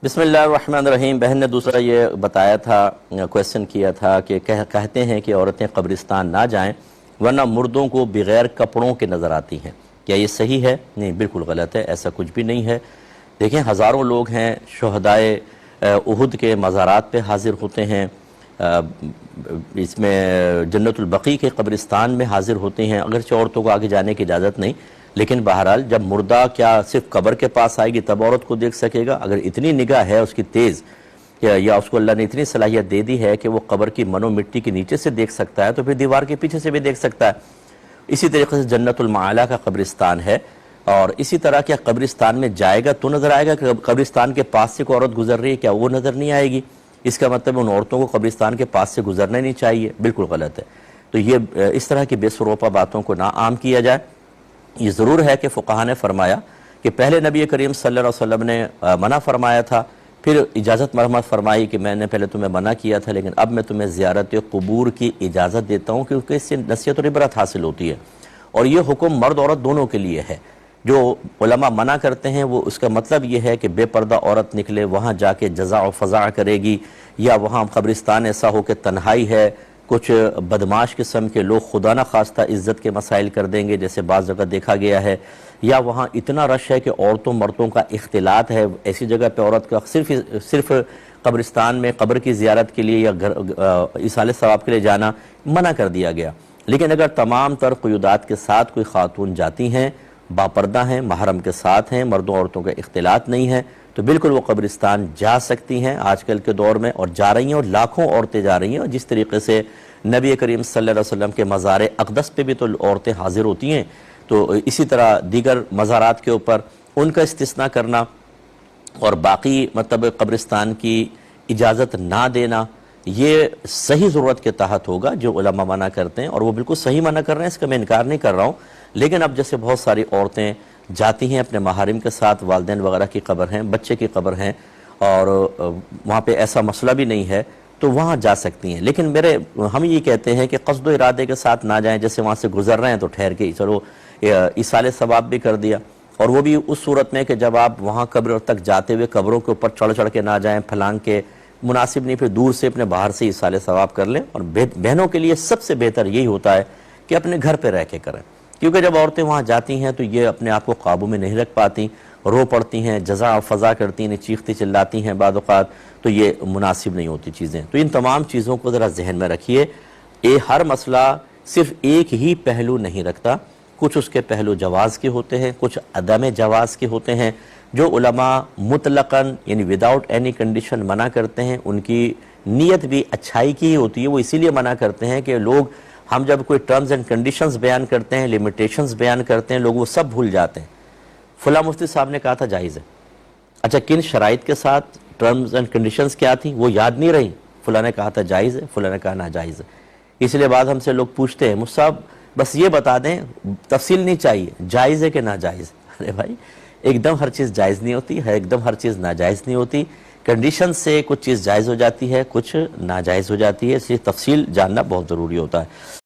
بسم اللہ الرحمن الرحیم۔ بہن نے دوسرا یہ بتایا تھا، کویسچن کیا تھا کہ کہتے ہیں کہ عورتیں قبرستان نہ جائیں ورنہ مردوں کو بغیر کپڑوں کے نظر آتی ہیں، کیا یہ صحیح ہے؟ نہیں، بالکل غلط ہے، ایسا کچھ بھی نہیں ہے۔ دیکھیں، ہزاروں لوگ ہیں شہدائے احد کے مزارات پہ حاضر ہوتے ہیں، اس میں جنت البقیع کے قبرستان میں حاضر ہوتے ہیں، اگرچہ عورتوں کو آگے جانے کی اجازت نہیں، لیکن بہرحال جب مردہ کیا صرف قبر کے پاس آئے گی تب عورت کو دیکھ سکے گا؟ اگر اتنی نگاہ ہے اس کی تیز، یا اس کو اللہ نے اتنی صلاحیت دے دی ہے کہ وہ قبر کی منو مٹی کے نیچے سے دیکھ سکتا ہے، تو پھر دیوار کے پیچھے سے بھی دیکھ سکتا ہے۔ اسی طریقے سے جنت المعالی کا قبرستان ہے، اور اسی طرح کیا قبرستان میں جائے گا تو نظر آئے گا کہ قبرستان کے پاس سے کوئی عورت گزر رہی ہے، کیا وہ نظر نہیں آئے گی؟ اس کا مطلب ان عورتوں کو قبرستان کے پاس سے گزرنا نہیں چاہیے، بالکل غلط ہے۔ تو یہ اس طرح کی بے سروپا باتوں کو نہ عام کیا جائے۔ یہ ضرور ہے کہ فقہا نے فرمایا کہ پہلے نبی کریم صلی اللہ علیہ وسلم نے منع فرمایا تھا، پھر اجازت مرحمت فرمائی کہ میں نے پہلے تمہیں منع کیا تھا لیکن اب میں تمہیں زیارت قبور کی اجازت دیتا ہوں، کیونکہ اس سے نصیحت اور عبرت حاصل ہوتی ہے، اور یہ حکم مرد عورت دونوں کے لیے ہے۔ جو علماء منع کرتے ہیں وہ اس کا مطلب یہ ہے کہ بے پردہ عورت نکلے، وہاں جا کے جزا و فضا کرے گی، یا وہاں قبرستان ایسا ہو کہ تنہائی ہے، کچھ بدماش قسم کے لوگ خدا نہ خواستہ عزت کے مسائل کر دیں گے جیسے بعض جگہ دیکھا گیا ہے، یا وہاں اتنا رش ہے کہ عورتوں مردوں کا اختلاط ہے، ایسی جگہ پہ عورت کا صرف قبرستان میں قبر کی زیارت کے لیے یا ایصال ثواب کے لیے جانا منع کر دیا گیا۔ لیکن اگر تمام تر قیودات کے ساتھ کوئی خاتون جاتی ہیں، باپردہ ہیں، محرم کے ساتھ ہیں، مردوں عورتوں کا اختلاط نہیں ہے، تو بالکل وہ قبرستان جا سکتی ہیں آج کل کے دور میں، اور جا رہی ہیں، اور لاکھوں عورتیں جا رہی ہیں، اور جس طریقے سے نبی کریم صلی اللہ علیہ وسلم کے مزار اقدس پہ بھی تو عورتیں حاضر ہوتی ہیں، تو اسی طرح دیگر مزارات کے اوپر ان کا استثناء کرنا اور باقی مطلب قبرستان کی اجازت نہ دینا، یہ صحیح ضرورت کے تحت ہوگا جو علماء منع کرتے ہیں، اور وہ بالکل صحیح منع کر رہے ہیں، اس کا میں انکار نہیں کر رہا ہوں۔ لیکن اب جیسے بہت ساری عورتیں جاتی ہیں اپنے محارم کے ساتھ، والدین وغیرہ کی قبر ہیں، بچے کی قبر ہیں، اور وہاں پہ ایسا مسئلہ بھی نہیں ہے تو وہاں جا سکتی ہیں، لیکن ہم یہ کہتے ہیں کہ قصد و ارادے کے ساتھ نہ جائیں، جیسے وہاں سے گزر رہے ہیں تو ٹھہر کے چلو ایصال ثواب بھی کر دیا، اور وہ بھی اس صورت میں کہ جب آپ وہاں قبر تک جاتے ہوئے قبروں کے اوپر چڑھ کے نہ جائیں، پھلانگ کے، مناسب نہیں، پھر دور سے اپنے باہر سے ایصال ثواب کر لیں۔ اور بہنوں کے لیے سب سے بہتر یہی ہوتا ہے کہ اپنے گھر پہ رہ کے کریں، کیونکہ جب عورتیں وہاں جاتی ہیں تو یہ اپنے آپ کو قابو میں نہیں رکھ پاتی، رو پڑتی ہیں، جزا و فضا کرتی ہیں، چیختی چلاتی ہیں بعض اوقات، تو یہ مناسب نہیں ہوتی چیزیں۔ تو ان تمام چیزوں کو ذرا ذہن میں رکھیے، ہر مسئلہ صرف ایک ہی پہلو نہیں رکھتا، کچھ اس کے پہلو جواز کے ہوتے ہیں، کچھ عدم جواز کے ہوتے ہیں۔ جو علماء مطلقاً یعنی وداؤٹ اینی کنڈیشن منع کرتے ہیں، ان کی نیت بھی اچھائی کی ہی ہوتی ہے، وہ اسی لیے منع کرتے ہیں کہ لوگ، ہم جب کوئی ٹرمز اینڈ کنڈیشنز بیان کرتے ہیں، لیمیٹیشنز بیان کرتے ہیں، لوگ وہ سب بھول جاتے ہیں۔ فلاں مفتی صاحب نے کہا تھا جائز ہے، اچھا کن شرائط کے ساتھ، ٹرمز اینڈ کنڈیشنز کیا تھیں وہ یاد نہیں رہی، فلاں نے کہا تھا جائز ہے، فلاں نے کہا ناجائز ہے۔ اس لیے بعد ہم سے لوگ پوچھتے ہیں، مفتی صاحب بس یہ بتا دیں، تفصیل نہیں چاہیے، جائز ہے کہ ناجائز؟ ارے بھائی، ایک دم ہر چیز جائز نہیں ہوتی ہے، ایک دم ہر چیز ناجائز نہیں ہوتی، کنڈیشن سے کچھ چیز جائز ہو جاتی ہے، کچھ ناجائز ہو جاتی ہے، اس لیے تفصیل جاننا بہت ضروری ہوتا ہے۔